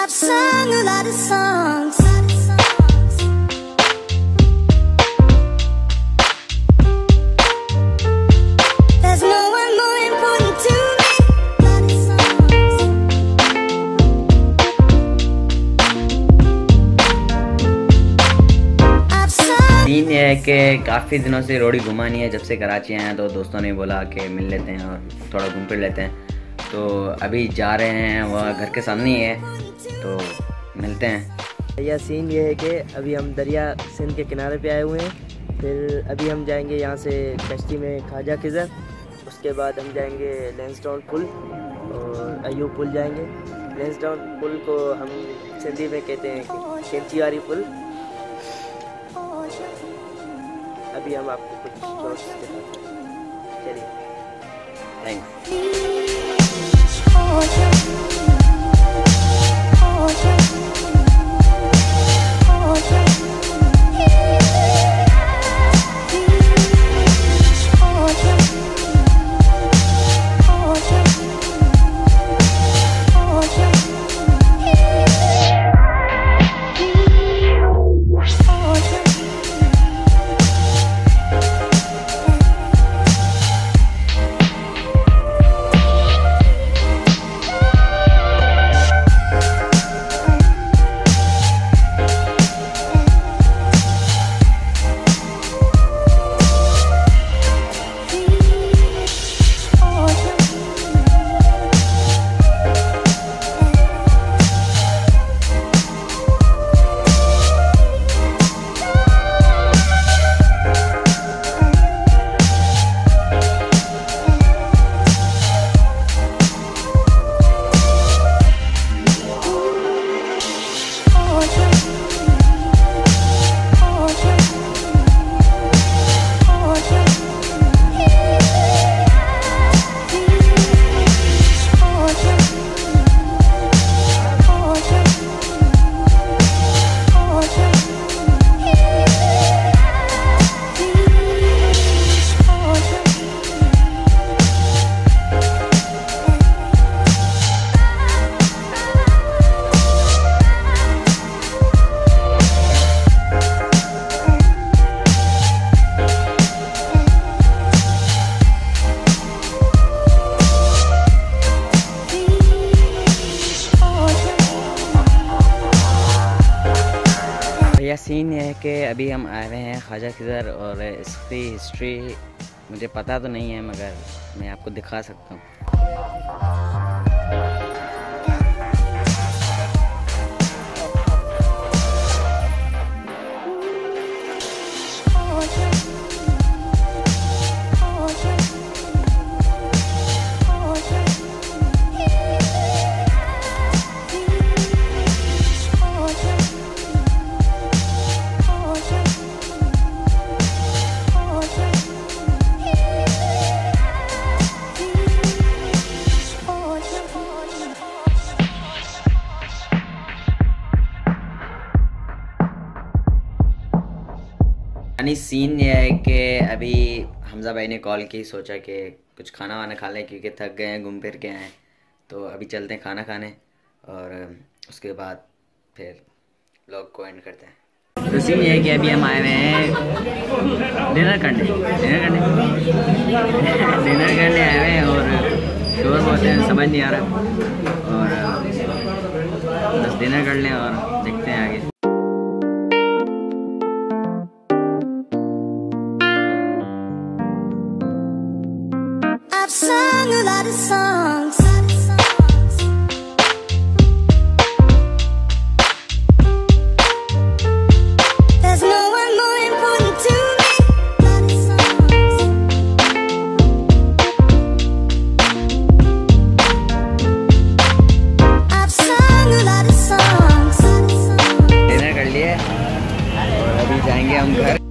I've sung a lot of songs. There's no one more important to me. Scene ये है कि काफ़ी दिनों से रोड़ी घुमानी है। जब से कराची आए हैं तो दोस्तों ने बोला कि मिल लेते हैं और थोड़ा घूम फिर लेते हैं। तो अभी जा रहे हैं, वह घर के सामने ही है, तो मिलते हैं। यह सीन ये है कि अभी हम दरिया सिंध के किनारे पे आए हुए हैं। फिर अभी हम जाएंगे यहाँ से कश्ती में ख्वाजा खिज़र, उसके बाद हम जाएंगे लैंसडाउन पुल और अयूब पुल जाएंगे। लैंसडाउन पुल को हम सिंधी में कहते हैं कि कैंचीवारी पुल। अभी हम आपको कुछ शॉट्स दिखाते हैं, चलिए। थैंक्स। भैया सीन ये है कि अभी हम आए हुए हैं ख्वाजा खिज़र, और इसकी हिस्ट्री मुझे पता तो नहीं है मगर मैं आपको दिखा सकता हूँ। यानी सीन ये है कि अभी हमज़ा भाई ने कॉल की, सोचा कि कुछ खाना वाना खा लें क्योंकि थक गए हैं, घूम फिर के आए हैं। तो अभी चलते हैं खाना खाने और उसके बाद फिर व्लॉग को एंड करते हैं। तो सीन ये है कि अभी हम आए हुए हैं डिनर करने आए हुए हैं और शोर बहुत है, समझ नहीं आ रहा, और बस डिनर कर लें और देखते हैं आगे। I've sung a lot of songs. There's no one more important to me. I've sung a lot of songs. Dinner कर लिए और अभी जाएंगे हम घर।